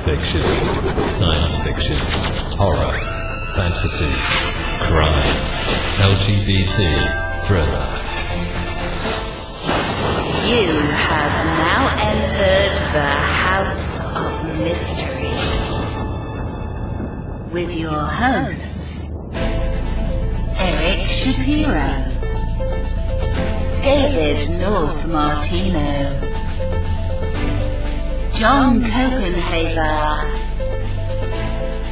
fiction, science fiction, horror, fantasy, crime, LGBT, thriller. You have now entered the House of Mystery with your hosts, Eric Shapiro, David North Martino, John Copenhaver,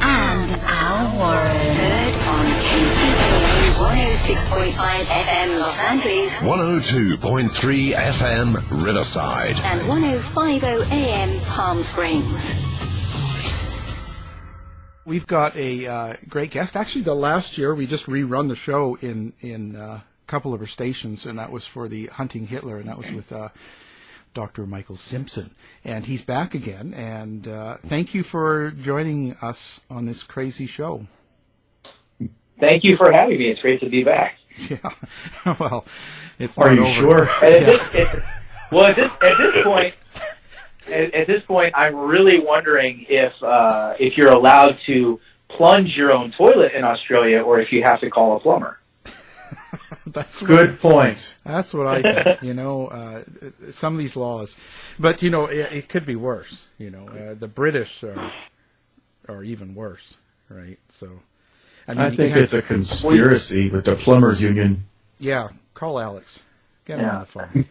and Al Warren. Heard on KCAA 106.5 FM Los Angeles, 102.3 FM Riverside, and 105.0 AM Palm Springs. We've got a great guest. Actually, the last year we just rerun the show in a couple of our stations, and that was for the Hunting Hitler, and that was with Dr. Michael Simpson. And he's back again, and thank you for joining us on this crazy show. Thank you for having me. It's great to be back. Yeah, well, it's Are not you over. sure? At this point, I'm really wondering if you're allowed to plunge your own toilet in Australia, or if you have to call a plumber. That's Good point. That's what I think. Some of these laws, but it could be worse. The British are even worse, right? So, I think it's a conspiracy with the plumbers union. Yeah, call Alex. Get him on the phone.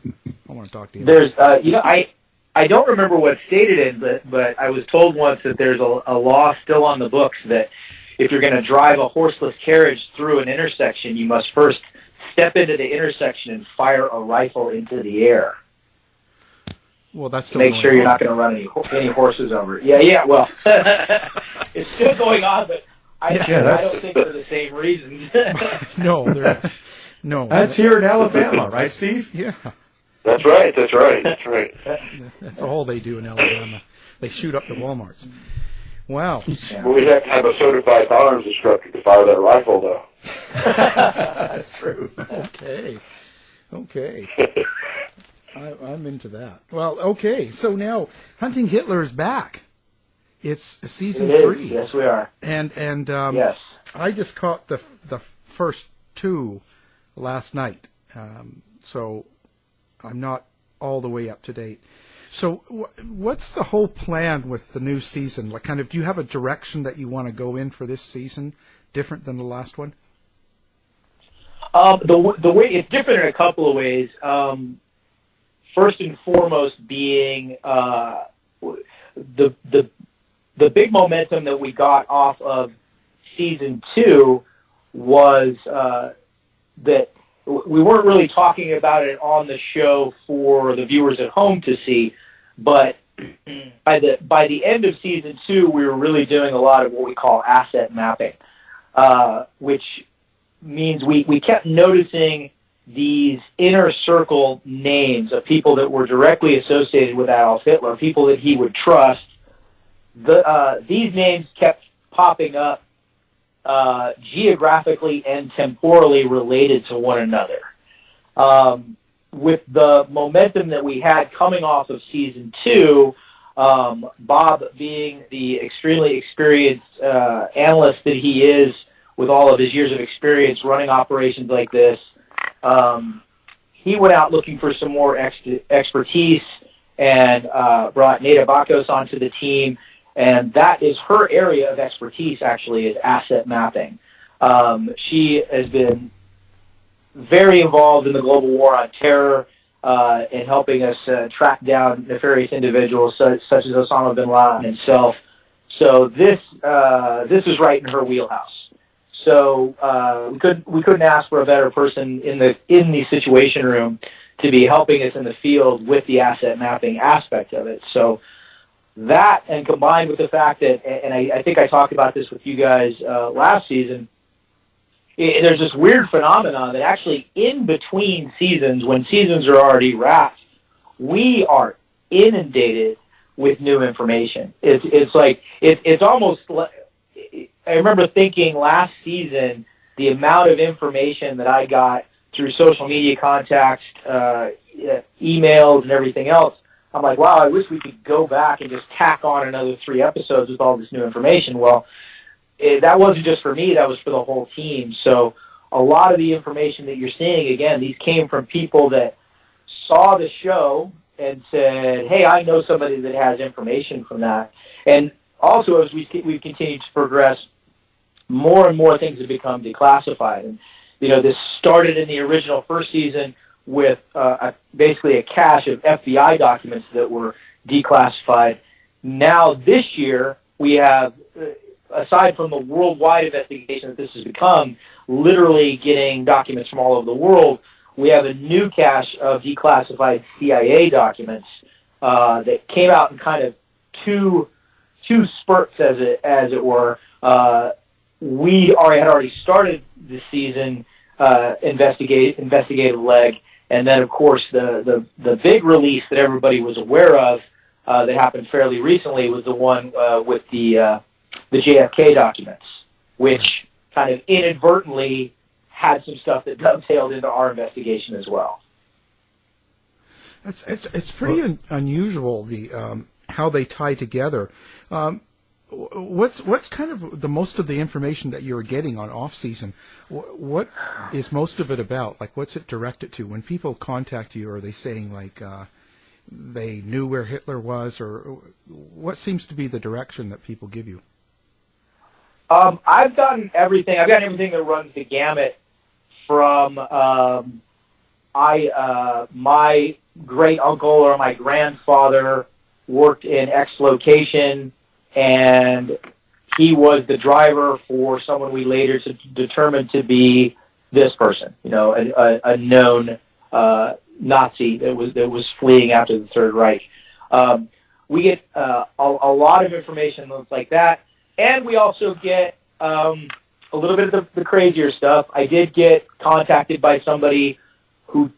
I want to talk to you. There's, I don't remember what state it is, but I was told once that there's a law still on the books that if you're going to drive a horseless carriage through an intersection, you must first step into the intersection and fire a rifle into the air. Well, that's to make sure you're not going to run any horses over. Yeah. Well, it's still going on, but I don't think for the same reasons. No. That's here in Alabama, right, Steve? Yeah. That's right. That's all they do in Alabama. They shoot up the Walmarts. Wow. Yeah. Well, we'd have to have a certified firearms instructor to fire that rifle, though. That's true. Okay. I'm into that. Well, okay. So now Hunting Hitler is back. It's season 3. Yes, we are. And yes. I just caught the first 2 last night. So I'm not all the way up to date. So what's the whole plan with the new season? Like, kind of, do you have a direction that you want to go in for this season, different than the last one? The way it's different in a couple of ways. First and foremost, being the big momentum that we got off of season 2 was that we weren't really talking about it on the show for the viewers at home to see, but by the end of season 2, we were really doing a lot of what we call asset mapping, which means we kept noticing these inner circle names of people that were directly associated with Adolf Hitler, people that he would trust. These names kept popping up geographically and temporally related to one another. With the momentum that we had coming off of season 2, Bob being the extremely experienced analyst that he is with all of his years of experience running operations like this, he went out looking for some more expertise and brought Neda Bakos onto the team. And that is her area of expertise, actually, is asset mapping. She has been very involved in the global war on terror in helping us track down nefarious individuals such as Osama bin Laden himself. So this is right in her wheelhouse. So we couldn't ask for a better person in the situation room to be helping us in the field with the asset mapping aspect of it. So that, and combined with the fact that, and I think I talked about this with you guys last season, there's this weird phenomenon that actually in between seasons, when seasons are already wrapped, we are inundated with new information. It's almost like, I remember thinking last season, the amount of information that I got through social media contacts, emails, and everything else, I'm like, wow, I wish we could go back and just tack on another 3 episodes with all this new information. Well, that wasn't just for me, that was for the whole team. So a lot of the information that you're seeing, again, these came from people that saw the show and said, hey, I know somebody that has information from that. And also, as we've continued to progress, more and more things have become declassified. And, this started in the original first season with basically a cache of FBI documents that were declassified. Now, this year, we have, aside from the worldwide investigation that this has become, literally getting documents from all over the world, we have a new cache of declassified CIA documents that came out in kind of two spurts, as it were. We had already started the season investigative leg, and then of course the big release that everybody was aware of that happened fairly recently was the one with the JFK documents, which kind of inadvertently had some stuff that dovetailed into our investigation as well. It's pretty unusual how they tie together. What's kind of the most of the information that you're getting on off season? What is most of it about? Like, what's it directed to? When people contact you, are they saying like they knew where Hitler was, or what seems to be the direction that people give you? I've gotten everything. I've got everything that runs the gamut from my great uncle or my grandfather worked in X location, and he was the driver for someone we later determined to be this person, a known Nazi that was fleeing after the Third Reich. We get a lot of information like that, and we also get a little bit of the crazier stuff. I did get contacted by somebody who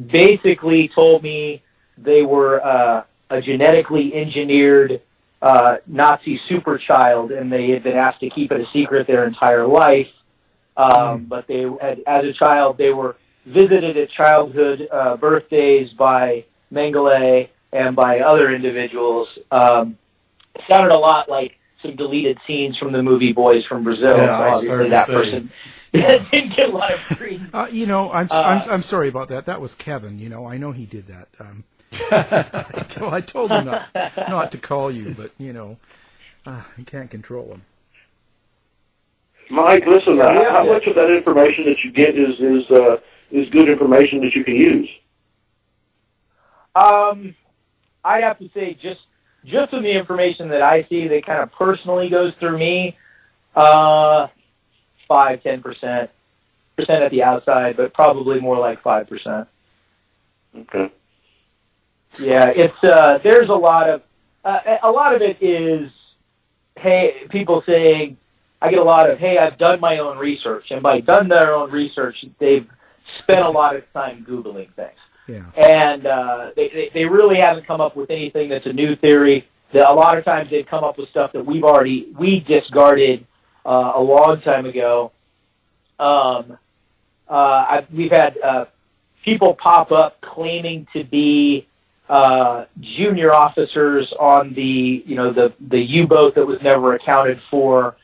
basically told me they were a genetically engineered Nazi super child, and they had been asked to keep it a secret their entire life. But they had, as a child, they were visited at childhood birthdays by Mengele and by other individuals. It sounded a lot like some deleted scenes from the movie Boys from Brazil. Yeah, obviously, that person didn't get a lot of free. I'm sorry about that. That was Kevin. I know he did that. I told him not to call you, but I can't control him. Mike, listen, how much of that information that you get is good information that you can use? I'd have to say just from the information that I see that kind of personally goes through me, 5-10% at the outside, but probably more like 5%. Okay. Yeah, it's there's a lot of it is, hey, people saying, I get a lot of, hey, I've done my own research, and by done their own research, they've spent a lot of time Googling things. Yeah. And they really haven't come up with anything that's a new theory. A lot of times they've come up with stuff that we discarded a long time ago. We've had people pop up claiming to be junior officers on the U-boat that was never accounted for,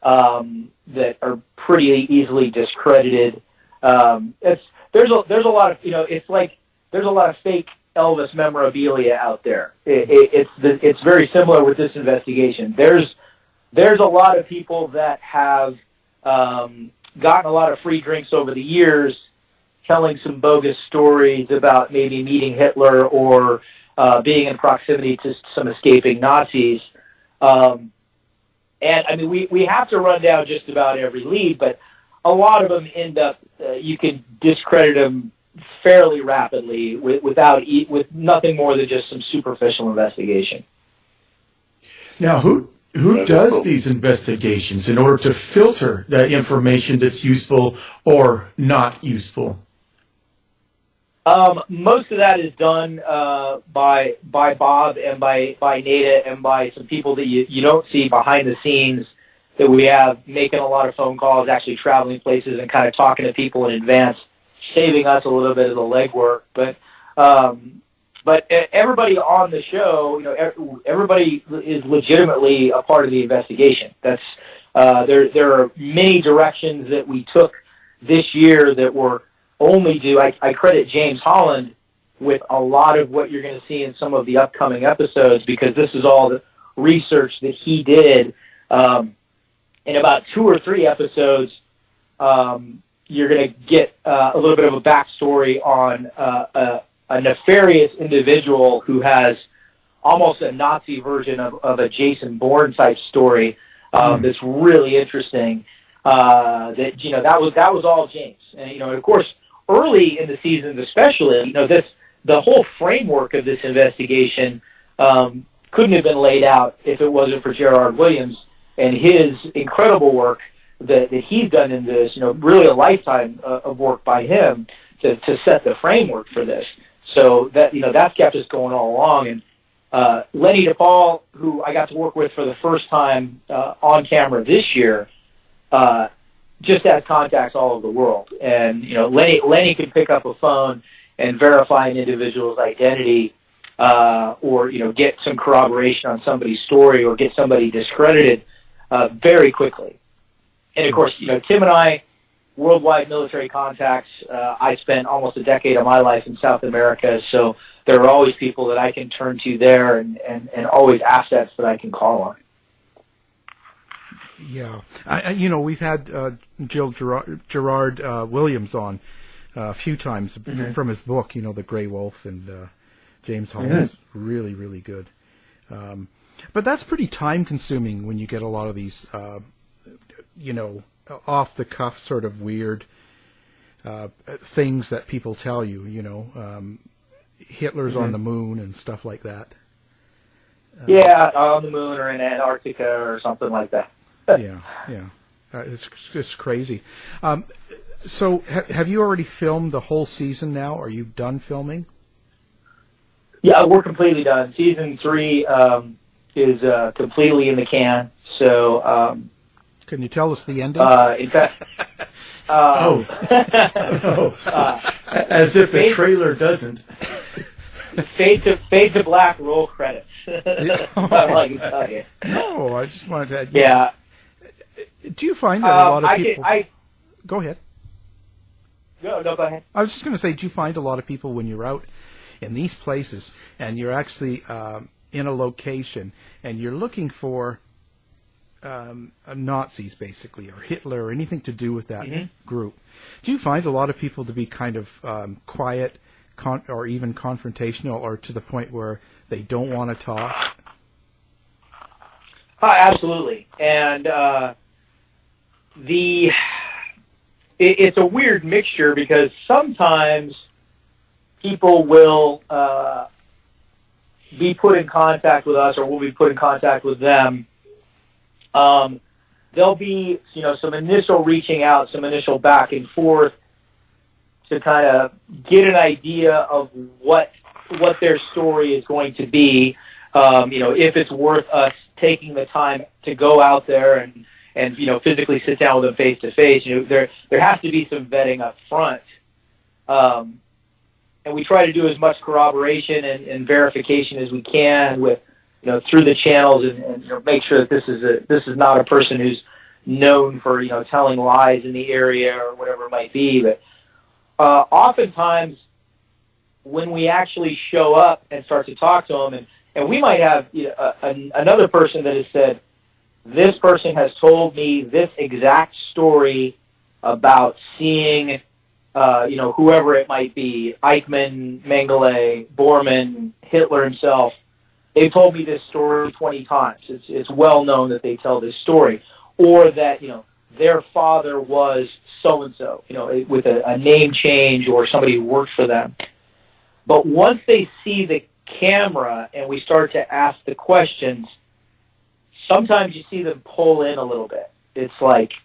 that are pretty easily discredited. There's a lot of, it's like there's a lot of fake Elvis memorabilia out there. It's very similar with this investigation. There's a lot of people that have gotten a lot of free drinks over the years, telling some bogus stories about maybe meeting Hitler or being in proximity to some escaping Nazis. And I mean, we have to run down just about every lead, but a lot of them end up, you can discredit them fairly rapidly with nothing more than just some superficial investigation. Now, who does these investigations in order to filter that information that's useful or not useful? Most of that is done by Bob and by Nada and by some people that you don't see behind the scenes that we have making a lot of phone calls, actually traveling places and kind of talking to people in advance, saving us a little bit of the legwork. But But everybody on the show, everybody is legitimately a part of the investigation. That's there are many directions that we took this year that were only due. I credit James Holland with a lot of what you're going to see in some of the upcoming episodes, because this is all the research that he did. In about 2 or 3 episodes, you're going to get a little bit of a backstory on a nefarious individual who has almost a Nazi version of a Jason Bourne type story that's really interesting. That was all James, and of course, early in the seasons, especially, the whole framework of this investigation couldn't have been laid out if it wasn't for Gerrard Williams and his incredible work that he's done in this. Really a lifetime of work by him to set the framework for this. So that's kept us going all along. And Lenny DePaul, who I got to work with for the first time on camera this year, just has contacts all over the world. And Lenny could pick up a phone and verify an individual's identity, or get some corroboration on somebody's story, or get somebody discredited very quickly. And of course, Tim and I, worldwide military contacts. I spent almost a decade of my life in South America, so there are always people that I can turn to there, and always assets that I can call on. Yeah, we've had Jill Gerard Williams on a few times from his book, The Grey Wolf, and James Holland is really, really good. But that's pretty time-consuming when you get a lot of these, off-the-cuff sort of weird things that people tell you, Hitler's on the moon and stuff like that. Yeah, on the moon or in Antarctica or something like that. Yeah. It's crazy. So have you already filmed the whole season now? Are you done filming? Yeah, we're completely done. Season 3 is completely in the can. So, can you tell us the ending? In fact, as if the trailer doesn't. Fade to black. Roll credits. That's all I can tell you. No, I just wanted to. Yeah. Do you find that a lot of people? Go ahead. No, go ahead. I was just going to say, do you find a lot of people when you're out in these places and you're actually in a location and you're looking for Nazis, basically, or Hitler, or anything to do with that group? Do you find a lot of people to be kind of quiet, or even confrontational, or to the point where they don't want to talk? Absolutely, and it's a weird mixture, because sometimes people will be put in contact with us, or we'll be put in contact with them. There'll be, some initial reaching out, some initial back and forth to kind of get an idea of what their story is going to be. If it's worth us taking the time to go out there and physically sit down with them face to face. There has to be some vetting up front. And we try to do as much corroboration and verification as we can with, through the channels, and make sure that this is not a person who's known for, telling lies in the area or whatever it might be. But oftentimes when we actually show up and start to talk to them, and we might have another person that has said, this person has told me this exact story about seeing, whoever it might be, Eichmann, Mengele, Bormann, Hitler himself. They've told me this story 20 times. It's well known that they tell this story. Or that, their father was so-and-so, with a name change, or somebody who worked for them. But once they see the camera and we start to ask the questions, sometimes you see them pull in a little bit. It's like,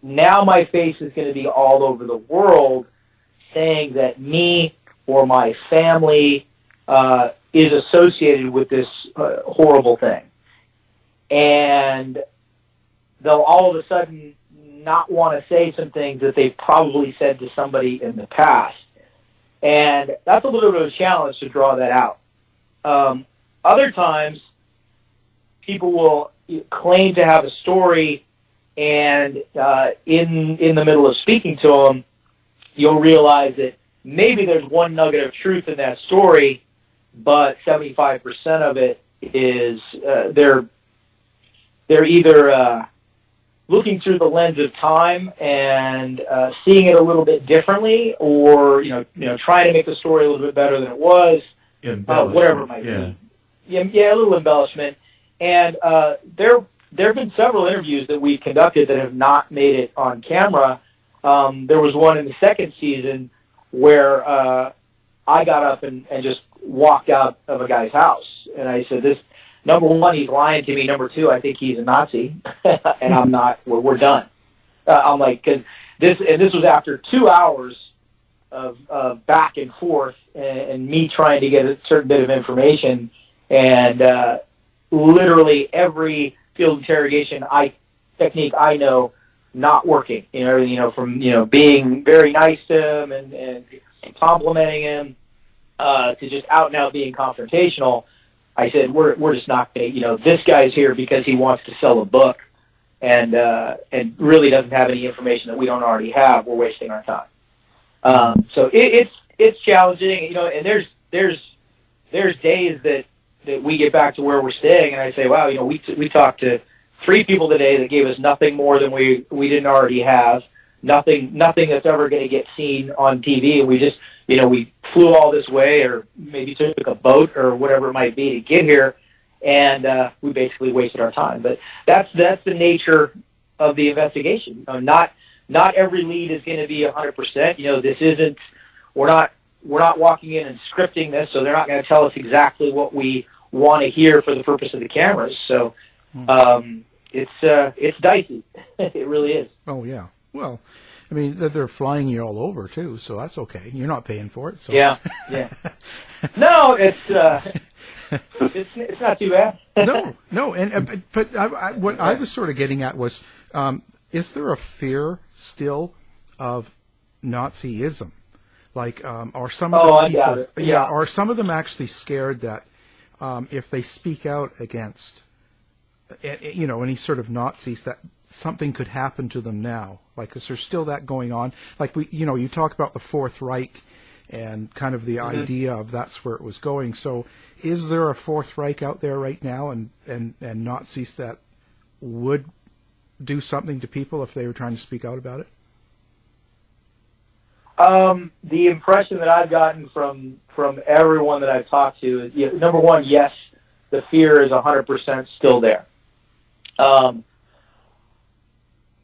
now my face is going to be all over the world saying that me or my family is associated with this horrible thing. And they'll all of a sudden not want to say some things that they've probably said to somebody in the past. And that's a little bit of a challenge to draw that out. Other times, people will claim to have a story, and in the middle of speaking to them, you'll realize that maybe there's one nugget of truth in that story, but 75% of it is they're either looking through the lens of time and seeing it a little bit differently, or trying to make the story a little bit better than it was, whatever it might be. Yeah, a little embellishment. And there have been several interviews that we conducted that have not made it on camera. There was one in the second season where I got up and just walked out of a guy's house, and I said, "This, number one, he's lying to me. Number two, I think he's a Nazi," and I'm not. We're done. I'm like, because this was after 2 hours of back and forth, and me trying to get a certain bit of information, and literally every field interrogation technique I know not working. From being very nice to him and complimenting him to just out and out being confrontational. I said, we're just not going to, this guy's here because he wants to sell a book and really doesn't have any information that we don't already have. We're wasting our time. So it's challenging, and there's days that we get back to where we're staying, and I say, wow, we talked to 3 people today that gave us nothing more than we didn't already have, nothing that's ever going to get seen on TV, and we just, we flew all this way, or maybe took a boat or whatever it might be to get here, and we basically wasted our time. But that's the nature of the investigation. Not every lead is going to be 100%. This isn't. We're not walking in and scripting this, so they're not going to tell us exactly what we want to hear for the purpose of the cameras. So it's dicey. It really is. Oh yeah. Well, I mean, they're flying you all over too, so that's okay. You're not paying for it. So. Yeah. No, it's not too bad. No, and but what I was sort of getting at was, is there a fear still of Nazism? Like, are some of the people, are some of them actually scared that if they speak out against, any sort of Nazis, that something could happen to them now? Like, is there still that going on? Like, you talk about the Fourth Reich and kind of the idea of that's where it was going. So is there a Fourth Reich out there right now and Nazis that would do something to people if they were trying to speak out about it? The impression that I've gotten from everyone that I've talked to is, number one, yes, the fear is 100% still there.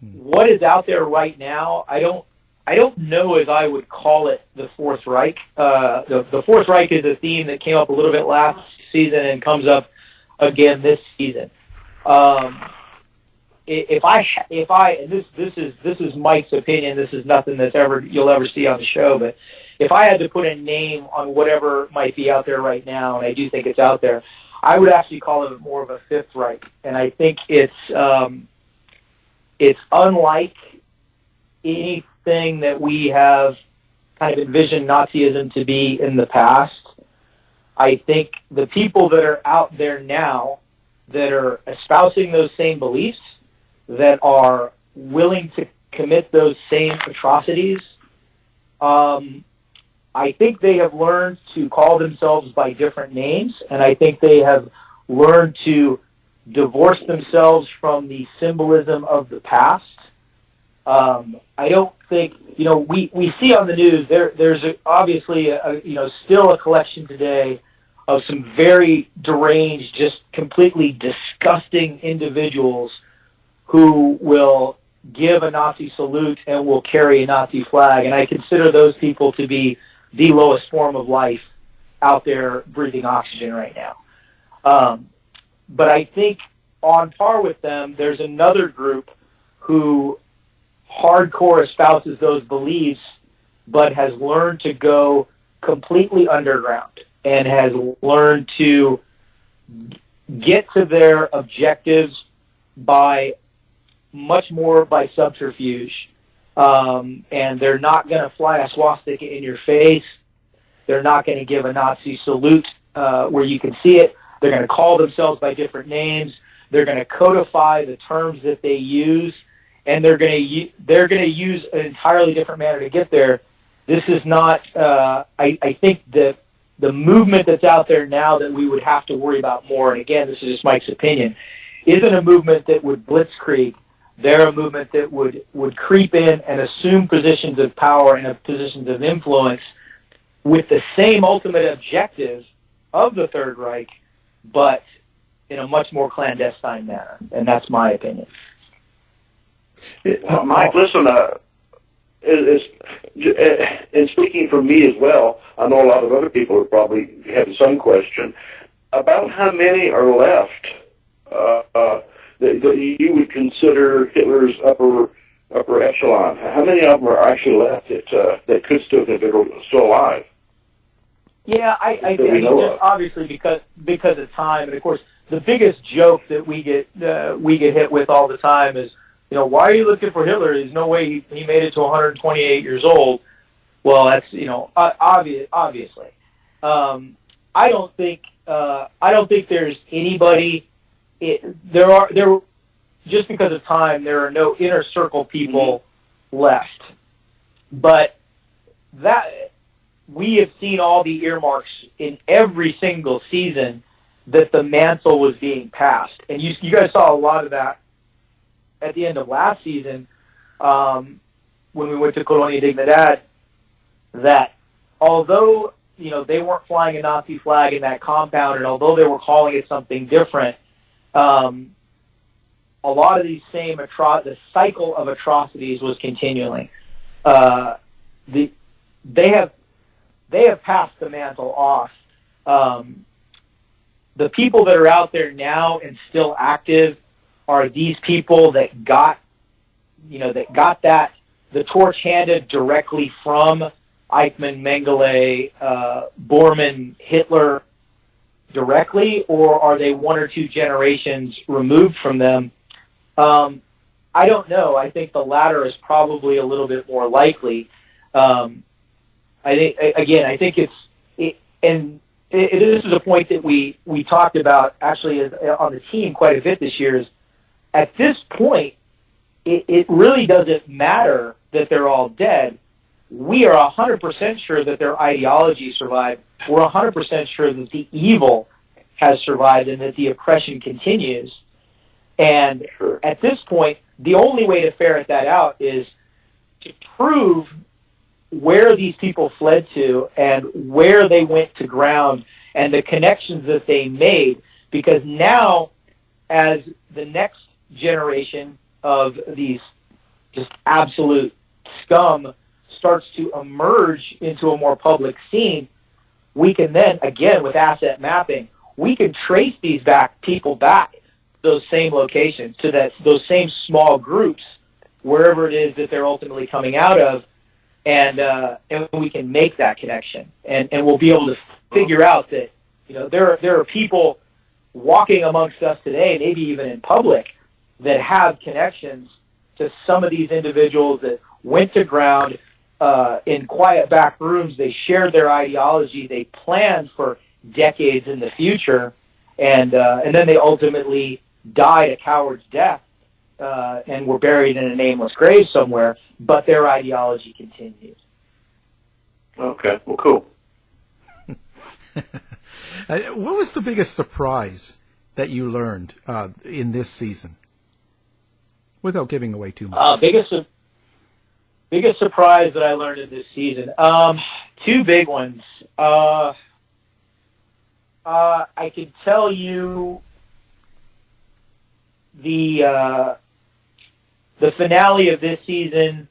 What is out there right now, I don't know if I would call it the Fourth Reich. The Fourth Reich is a theme that came up a little bit last season and comes up again this season. If I and this is Mike's opinion, this is nothing that's you'll ever see on the show, but if I had to put a name on whatever might be out there right now, and I do think it's out there, I would actually call it more of a Fifth Reich, and I think it's unlike anything that we have kind of envisioned Nazism to be in the past. I think the people that are out there now that are espousing those same beliefs, that are willing to commit those same atrocities, I think they have learned to call themselves by different names, and I think they have learned to divorce themselves from the symbolism of the past. I don't think, we see on the news, there's obviously still a collection today of some very deranged, just completely disgusting individuals who will give a Nazi salute and will carry a Nazi flag. And I consider those people to be the lowest form of life out there breathing oxygen right now. But I think on par with them, there's another group who hardcore espouses those beliefs, but has learned to go completely underground and has learned to get to their objectives much more by subterfuge. And they're not going to fly a swastika in your face. They're not going to give a Nazi salute where you can see it. They're going to call themselves by different names. They're going to codify the terms that they use, and they're going to use an entirely different manner to get there. This is not. I think that the movement that's out there now that we would have to worry about more, and again, this is just Mike's opinion, isn't a movement that would blitzkrieg. They're a movement that would creep in and assume positions of power and positions of influence with the same ultimate objective of the Third Reich, but in a much more clandestine manner. And that's my opinion. Mike, listen, and speaking for me as well, I know a lot of other people are probably have some question about how many are left that you would consider Hitler's upper echelon. How many of them are actually left that could still be still alive? Yeah, I think just obviously because of time, and of course the biggest joke that we get hit with all the time is, why are you looking for Hitler? There's no way he made it to 128 years old. Well, that's obviously. I don't think there's anybody. There just because of time, there are no inner circle people left. But that we have seen all the earmarks in every single season that the mantle was being passed, and you guys saw a lot of that at the end of last season when we went to Colonia Dignidad. That although they weren't flying a Nazi flag in that compound, and although they were calling it something different, a lot of these same the cycle of atrocities was continuing. They have passed the mantle off. The people that are out there now and still active are these people that got the torch handed directly from Eichmann, Mengele, Bormann, Hitler directly, or are they one or two generations removed from them? I don't know. I think the latter is probably a little bit more likely. I think this is a point that we talked about actually on the team quite a bit this year. Is at this point, it really doesn't matter that they're all dead. We are 100% sure that their ideology survived. We're 100% sure that the evil has survived and that the oppression continues. And at this point, the only way to ferret that out is to prove where these people fled to and where they went to ground and the connections that they made. Because now, as the next generation of these just absolute scum starts to emerge into a more public scene, we can then, again, with asset mapping, we can trace these people back to those same locations, to those same small groups, wherever it is that they're ultimately coming out of, and we can make that connection, and we'll be able to figure out that there are people walking amongst us today, maybe even in public, that have connections to some of these individuals that went to ground in quiet back rooms. They shared their ideology. They planned for decades in the future, and then they ultimately died a coward's death and were buried in a nameless grave somewhere, but their ideology continues. Okay, well, cool. What was the biggest surprise that you learned in this season? Without giving away too much. Biggest surprise that I learned in this season. Two big ones. I can tell you the finale of this season,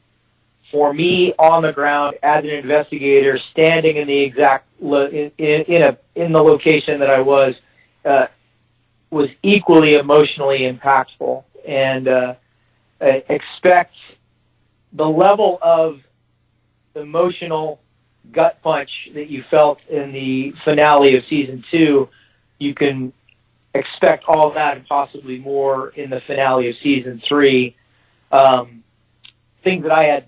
for me on the ground as an investigator, standing in the exact in the location that I was equally emotionally impactful, and expect the level of emotional gut punch that you felt in the finale of season 2. You can expect all that and possibly more in the finale of season 3. Things that I had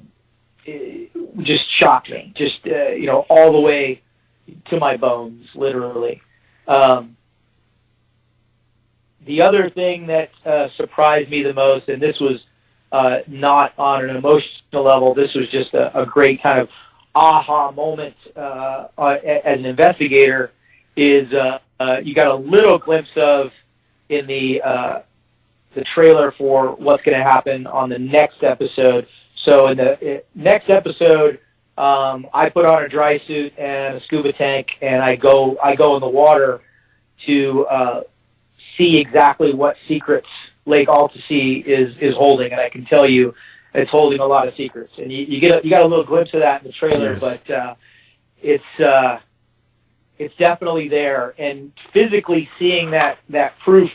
just shocked me, just all the way to my bones, literally. The other thing that surprised me the most, and this was not on an emotional level, this was just a great kind of aha moment as an investigator, is you got a little glimpse of in the trailer for what's going to happen on the next episode. So in the next episode, I put on a dry suit and a scuba tank, and I go in the water to see exactly what secrets Lake Altasea is holding, and I can tell you it's holding a lot of secrets. And you got a little glimpse of that in the trailer, yes. But it's definitely there. And physically seeing that proof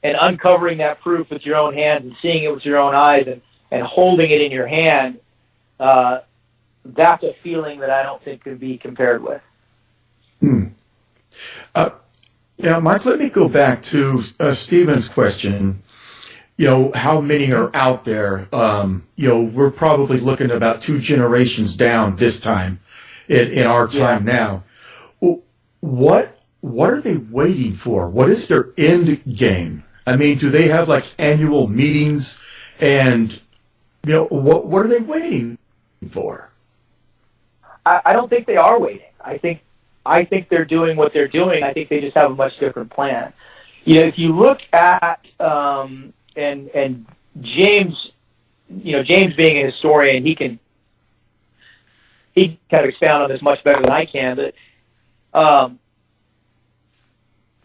and uncovering that proof with your own hands and seeing it with your own eyes and holding it in your hand, that's a feeling that I don't think could be compared with. Yeah, Mike, let me go back to Stephen's question. How many are out there? We're probably looking at about 2 generations down this time in our time now. What are they waiting for? What is their end game? I mean, do they have like annual meetings? And, what are they waiting for? I don't think they are waiting. I think they're doing what they're doing. I think they just have a much different plan. If you look at and James, James being a historian, he can kind of expound on this much better than I can. But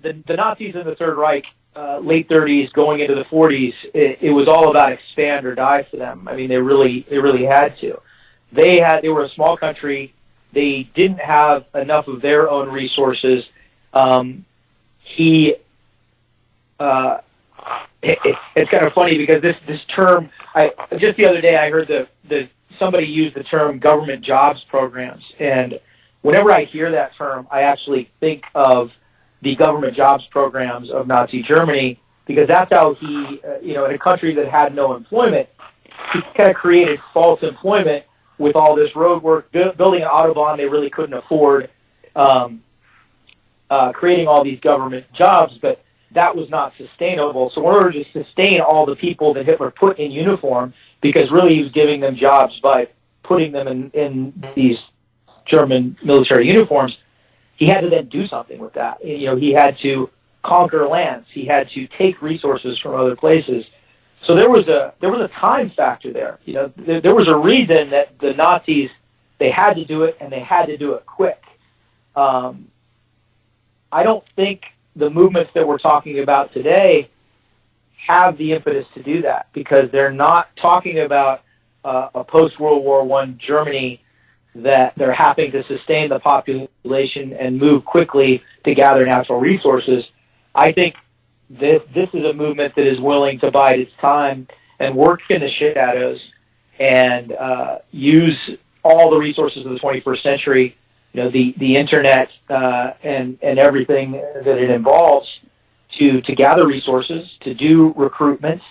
the Nazis in the Third Reich, late 30s, going into the 40s, it was all about expand or die for them. I mean, they really had to. They were a small country. They didn't have enough of their own resources. It's kind of funny because this term, just the other day I heard somebody use the term government jobs programs, and whenever I hear that term, I actually think of the government jobs programs of Nazi Germany, because that's how he, in a country that had no employment, he kind of created false employment with all this road work, building an Autobahn they really couldn't afford, creating all these government jobs, but that was not sustainable. So in order to sustain all the people that Hitler put in uniform, because really he was giving them jobs by putting them in these German military uniforms, he had to then do something with that. He had to conquer lands. He had to take resources from other places. So there was a time factor there. There was a reason that the Nazis, they had to do it, and they had to do it quick. I don't think the movements that we're talking about today have the impetus to do that, because they're not talking about a post-World War I Germany that they're having to sustain the population and move quickly to gather natural resources. I think this is a movement that is willing to bide its time and work in the shadows and use all the resources of the 21st century, the internet and everything that it involves to gather resources, to do recruitment.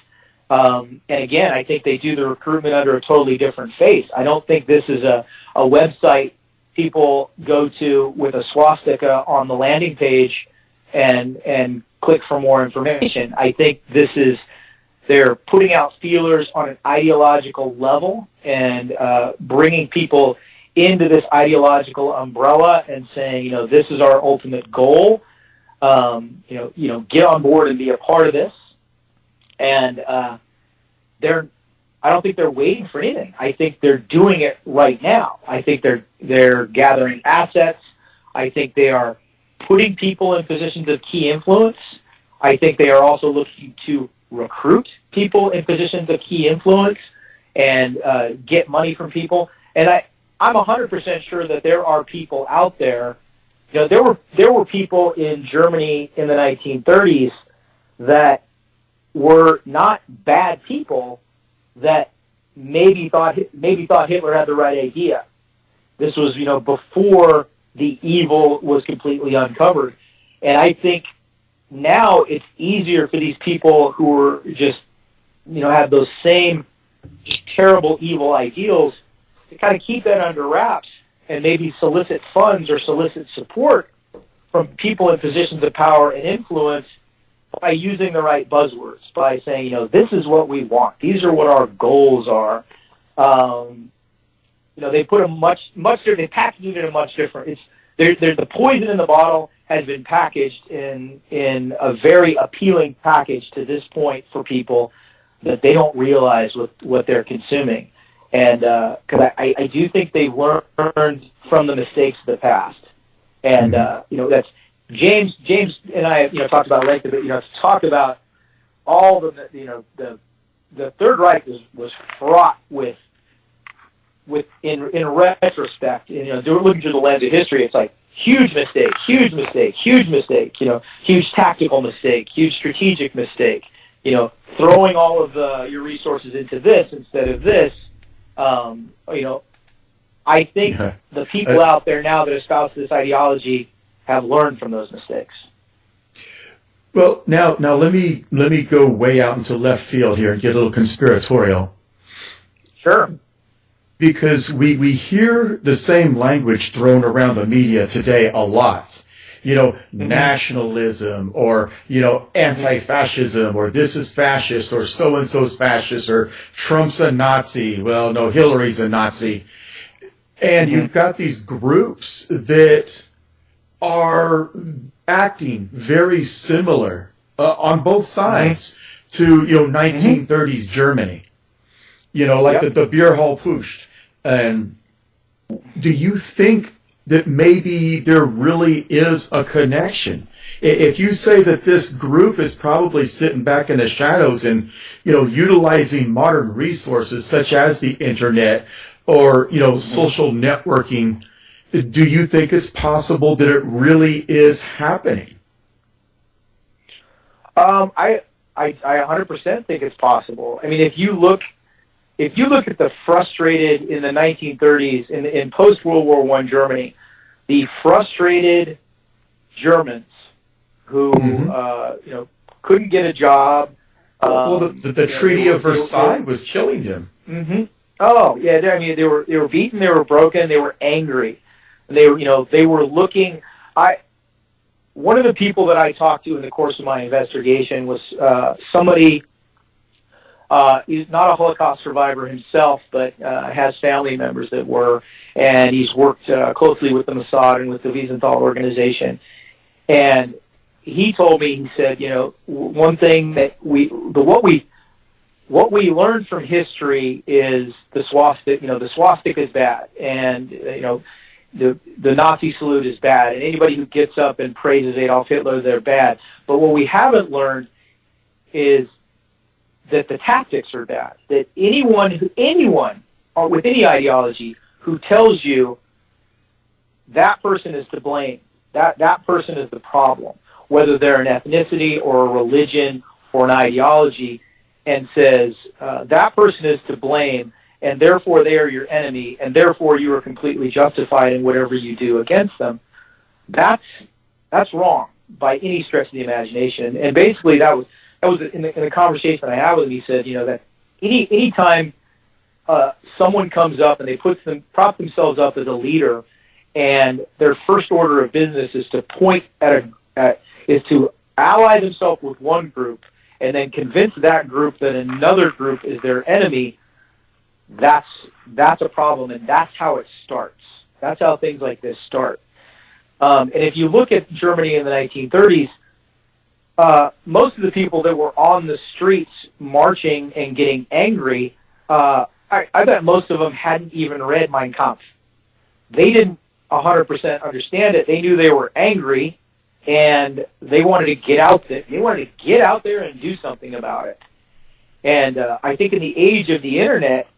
And again, I think they do the recruitment under a totally different face. I don't think this is a website people go to with a swastika on the landing page and click for more information. I think they're putting out feelers on an ideological level and bringing people into this ideological umbrella and saying, this is our ultimate goal. Get on board and be a part of this. And I don't think they're waiting for anything. I think they're doing it right now. I think they're gathering assets. I think they are putting people in positions of key influence. I think they are also looking to recruit people in positions of key influence and get money from people. And I'm 100% sure that there are people out there. There were people in Germany in the 1930s that were not bad people that maybe thought Hitler had the right idea. This was, before the evil was completely uncovered. And I think now it's easier for these people who are just, have those same terrible evil ideals to kind of keep that under wraps and maybe solicit funds or solicit support from people in positions of power and influence by using the right buzzwords, by saying, this is what we want. These are what our goals are. They put they package it in a much different. The poison in the bottle has been packaged in a very appealing package to this point for people that they don't realize what they're consuming. And because I do think they've learned from the mistakes of the past. And that's James and I talked about length of it. To talk about all the Third Reich was fraught with in retrospect. Looking through the lens of history, it's like huge mistake, huge tactical mistake, huge strategic mistake. Throwing all of your resources into this instead of this. I think the people out there now that espouse this ideology have learned from those mistakes. Well, now let me go way out into left field here and get a little conspiratorial. Sure. Because we hear the same language thrown around the media today a lot. Nationalism or, anti-fascism or this is fascist or so-and-so's fascist or Trump's a Nazi. Well, no, Hillary's a Nazi. And you've got these groups that are acting very similar on both sides to, 1930s Germany. The beer hall pushed. And do you think that maybe there really is a connection? If you say that this group is probably sitting back in the shadows and, utilizing modern resources such as the internet or, social networking, do you think it's possible that it really is happening? I 100% think it's possible. I mean, if you look at the frustrated in the 1930s, in post-World War I Germany, the frustrated Germans who, couldn't get a job. The Treaty of Versailles was killing them. Mm-hmm. Oh, yeah. They were beaten, they were broken, they were angry. They were looking. One of the people that I talked to in the course of my investigation was somebody. He's not a Holocaust survivor himself, but has family members that were, and he's worked closely with the Mossad and with the Wiesenthal organization. And he told me, he said, one thing that what we learned from history is the swastika. The swastika is bad, and the Nazi salute is bad, and anybody who gets up and praises Adolf Hitler, they're bad. But what we haven't learned is that the tactics are bad. That anyone or with any ideology who tells you that person is to blame, that person is the problem, whether they're an ethnicity or a religion or an ideology, and says that person is to blame, and therefore they are your enemy, and therefore you are completely justified in whatever you do against them, that's wrong by any stretch of the imagination. And basically that was in the conversation I had with him. He said, that any time someone comes up and they prop themselves up as a leader, and their first order of business is to is to ally themselves with one group and then convince that group that another group is their enemy, that's a problem, and that's how it starts. That's how things like this start. And if you look at Germany in the 1930s, most of the people that were on the streets marching and getting angry, I bet most of them hadn't even read Mein Kampf. They didn't 100% understand it. They knew they were angry, and they wanted to get out there. They wanted to get out there and do something about it. And I think in the age of the internet,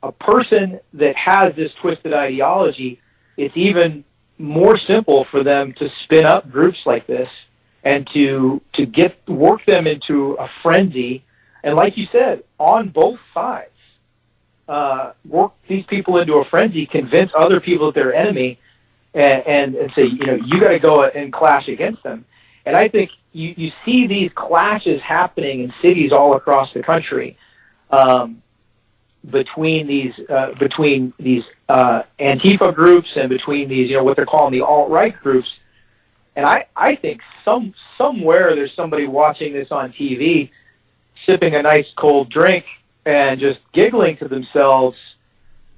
a person that has this twisted ideology, it's even more simple for them to spin up groups like this and to work them into a frenzy. And like you said, on both sides, work these people into a frenzy, convince other people that they're enemy, and say, you got to go and clash against them. And I think you see these clashes happening in cities all across the country. between these Antifa groups and between these, what they're calling the alt-right groups. And I think somewhere there's somebody watching this on TV, sipping a nice cold drink and just giggling to themselves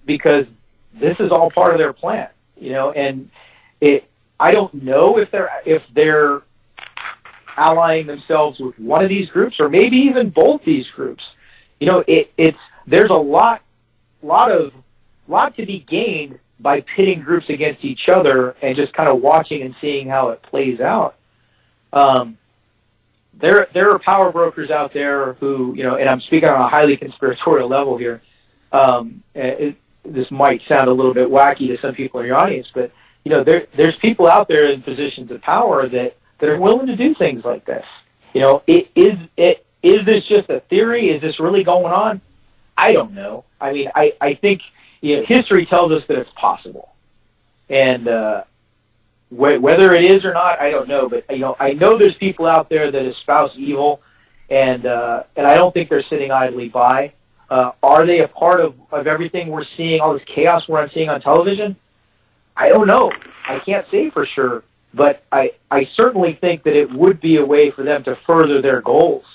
because this is all part of their plan, and I don't know if they're allying themselves with one of these groups or maybe even both these groups. There's a lot to be gained by pitting groups against each other and just kind of watching and seeing how it plays out. There are power brokers out there who, and I'm speaking on a highly conspiratorial level here. This might sound a little bit wacky to some people in your audience, but there's people out there in positions of power that are willing to do things like this. Is this just a theory? Is this really going on? I don't know. I mean, I think history tells us that it's possible, and whether it is or not, I don't know. But I know there's people out there that espouse evil, and I don't think they're sitting idly by. Are they a part of everything we're seeing, all this chaos we're seeing on television? I don't know. I can't say for sure, but I certainly think that it would be a way for them to further their goals.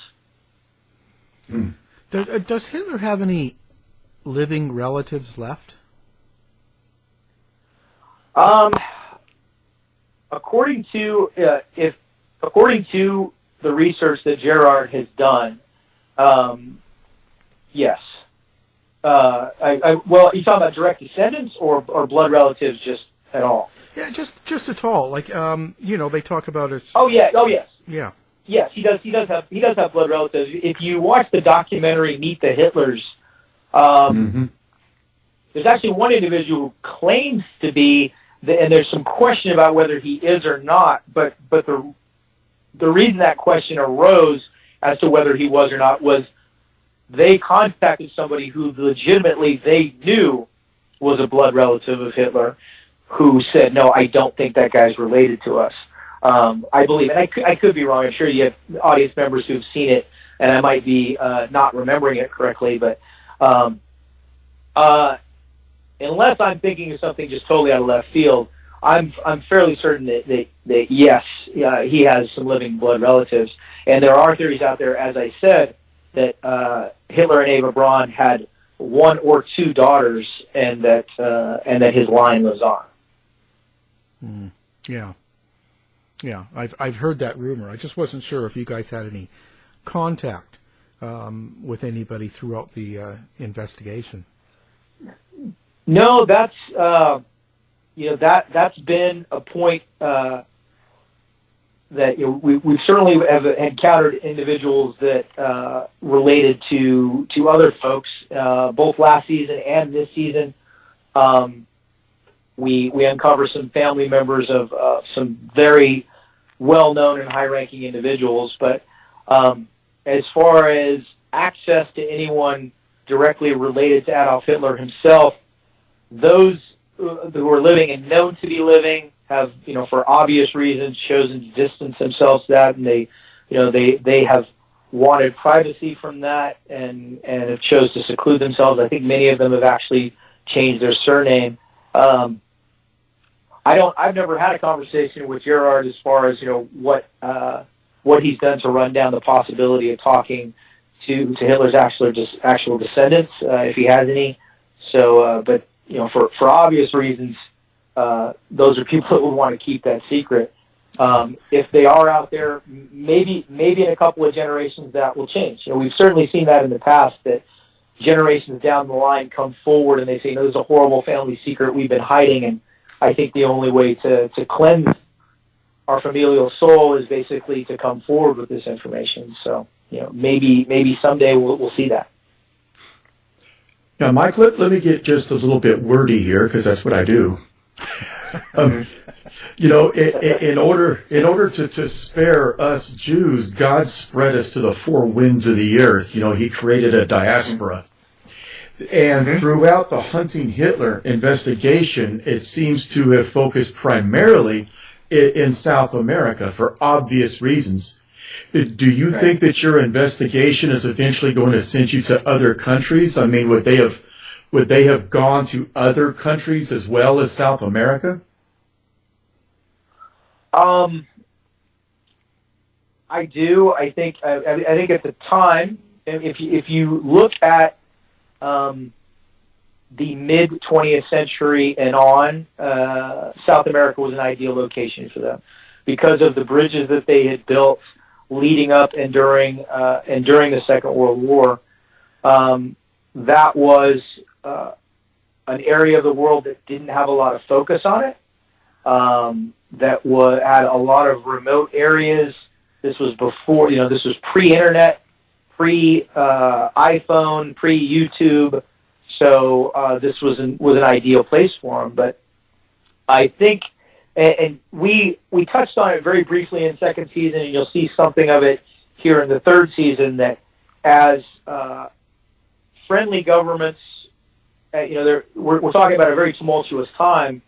Does Hitler have any living relatives left? According to the research that Gerrard has done, yes. Well, are you talking about direct descendants or blood relatives just at all? Yeah, just at all. Like, they talk about it. Oh yeah. Oh yes. Yeah. Yes, he does have blood relatives. If you watch the documentary Meet the Hitlers, there's actually one individual who claims to be, and there's some question about whether he is or not. But the reason that question arose as to whether he was or not was they contacted somebody who legitimately they knew was a blood relative of Hitler, who said, "No, I don't think that guy's related to us." I believe, and I could be wrong. I'm sure you have audience members who've seen it, and I might be not remembering it correctly. But unless I'm thinking of something just totally out of left field, I'm fairly certain that yes, he has some living blood relatives, and there are theories out there, as I said, that Hitler and Eva Braun had one or two daughters, and that his line was on. Yeah. Yeah, I've heard that rumor. I just wasn't sure if you guys had any contact with anybody throughout the investigation. No, that's that's been a point that we certainly have encountered individuals that related to other folks, both last season and this season. We uncover some family members of some very well-known and high-ranking individuals, but as far as access to anyone directly related to Adolf Hitler himself, those who are living and known to be living have, for obvious reasons, chosen to distance themselves from that, and they have wanted privacy from that and have chose to seclude themselves. I think many of them have actually changed their surname. I've never had a conversation with Gerrard as far as what he's done to run down the possibility of talking to Hitler's actual descendants, if he has any. So, but for obvious reasons, those are people that would want to keep that secret. If they are out there, maybe in a couple of generations that will change. We've certainly seen that in the past, that generations down the line come forward and they say, "This is a horrible family secret we've been hiding," and I think the only way to cleanse our familial soul is basically to come forward with this information. So, maybe someday we'll see that. Now, Mike, let me get just a little bit wordy here, because that's what I do. In order to spare us Jews, God spread us to the four winds of the earth. He created a diaspora. And throughout the Hunting Hitler investigation, it seems to have focused primarily in South America for obvious reasons. Do you think that your investigation is eventually going to send you to other countries? I mean, would they have gone to other countries as well as South America? I do. I think at the time, if you look at the mid 20th century and on, South America was an ideal location for them because of the bridges that they had built leading up and during the Second World War. That was an area of the world that didn't have a lot of focus on it. That had a lot of remote areas. This was before, this was pre-internet, pre-iPhone, pre-YouTube. So this was an ideal place for them. But I think, and we touched on it very briefly in second season, and you'll see something of it here in the third season, that as friendly governments, we're talking about a very tumultuous time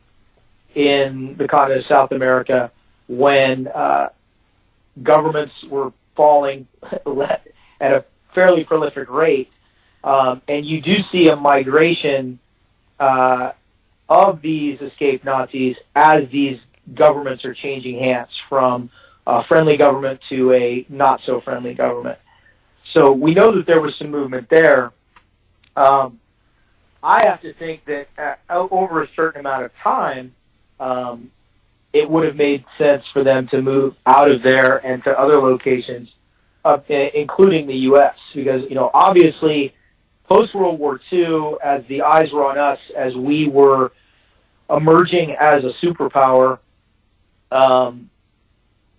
in the continent of South America when governments were falling at a fairly prolific rate. And you do see a migration of these escaped Nazis as these governments are changing hands from a friendly government to a not-so-friendly government. So we know that there was some movement there. I have to think that over a certain amount of time, it would have made sense for them to move out of there and to other locations, including the U.S. Because, obviously, post-World War II, as the eyes were on us, as we were emerging as a superpower,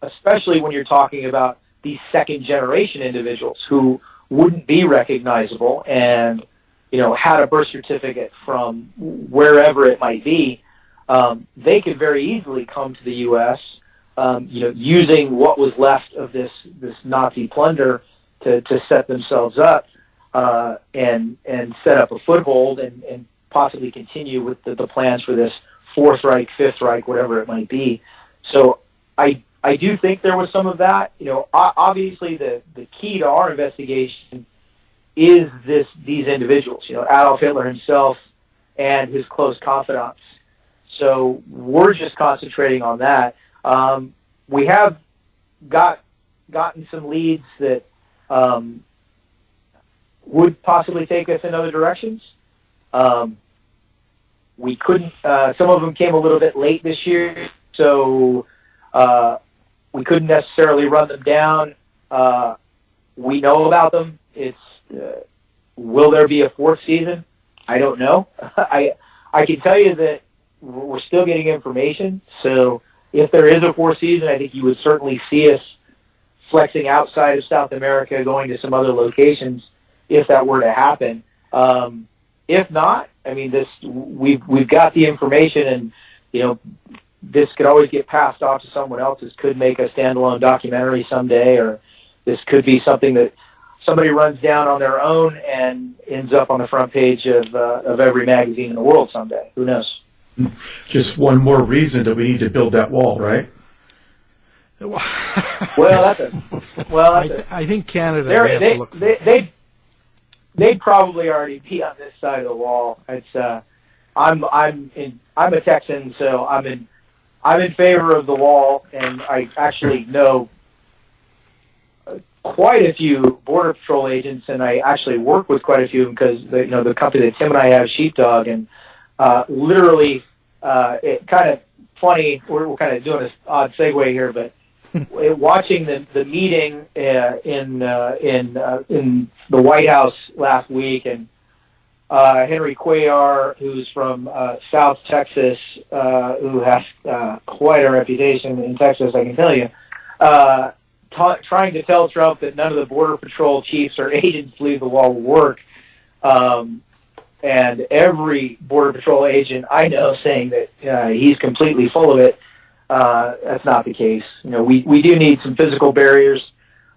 especially when you're talking about these second-generation individuals who wouldn't be recognizable and, had a birth certificate from wherever it might be, they could very easily come to the U.S., using what was left of this Nazi plunder to set themselves up and set up a foothold and possibly continue with the plans for this Fourth Reich, Fifth Reich, whatever it might be. So I do think there was some of that. Obviously the key to our investigation is these individuals, Adolf Hitler himself and his close confidants. So we're just concentrating on that. We have gotten some leads that would possibly take us in other directions. We couldn't. Some of them came a little bit late this year, so we couldn't necessarily run them down. We know about them. Will there be a fourth season? I don't know. I can tell you that we're still getting information. So if there is a fourth season, I think you would certainly see us flexing outside of South America, going to some other locations if that were to happen. If not, I mean, we've got the information, and this could always get passed off to someone else. This could make a standalone documentary someday, or this could be something that somebody runs down on their own and ends up on the front page of every magazine in the world someday. Who knows? Just one more reason that we need to build that wall, right? I think Canada. They'd probably already be on this side of the wall. It's I'm a Texan, so I'm in favor of the wall, and I actually know quite a few Border Patrol agents, and I actually work with quite a few of them because the company that Tim and I have, Sheepdog, and literally it kind of funny. We're kind of doing an odd segue here, but watching the meeting in the White House last week, and Henry Cuellar, who's from South Texas, who has quite a reputation in Texas, I can tell you, trying to tell Trump that none of the Border Patrol chiefs or agents believe the wall will work. And every Border Patrol agent I know saying that he's completely full of it. That's not the case. We do need some physical barriers.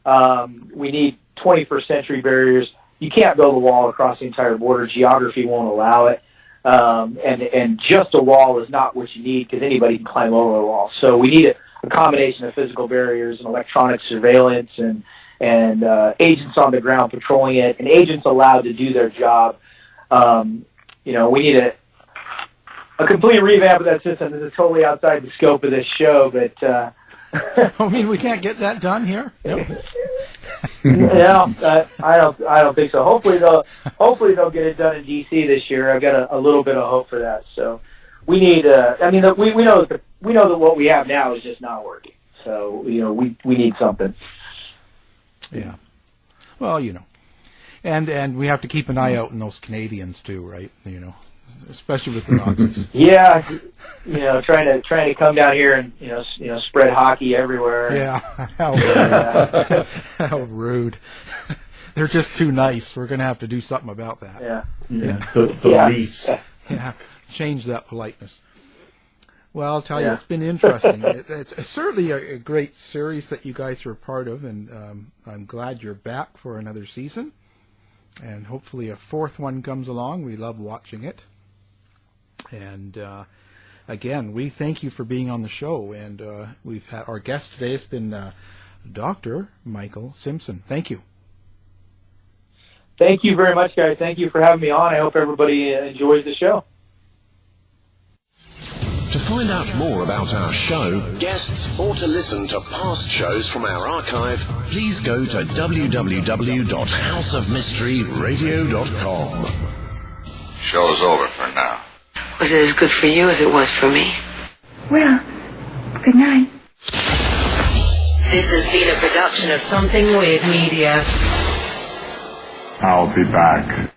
We need 21st century barriers. You can't build a wall across the entire border. Geography won't allow it. And just a wall is not what you need because anybody can climb over a wall. So we need a combination of physical barriers and electronic surveillance and agents on the ground patrolling it, and agents allowed to do their job. We need a complete revamp of that system. This is totally outside the scope of this show, but I mean, we can't get that done here. Nope. I don't think so. Hopefully they'll get it done in DC this year. I've got a little bit of hope for that. So we need. We know that what we have now is just not working. So we need something. Yeah. Well, and we have to keep an eye out on those Canadians too, right? Especially with the Nazis. Yeah, trying to come down here and spread hockey everywhere. Yeah, how rude. They're just too nice. We're going to have to do something about that. Yeah. The Leafs. Yeah, change that politeness. Well, I'll tell you, it's been interesting. It's certainly a great series that you guys are a part of, and I'm glad you're back for another season. And hopefully a fourth one comes along. We love watching it. And again, we thank you for being on the show. And we've had our guest today has been Dr. Michael Simpson. Thank you. Thank you very much, guys. Thank you for having me on. I hope everybody enjoys the show. To find out more about our show, guests, or to listen to past shows from our archive, please go to www.houseofmysteryradio.com. Show's over for now. Was it as good for you as it was for me? Well, good night. This has been a production of Something Weird Media. I'll be back.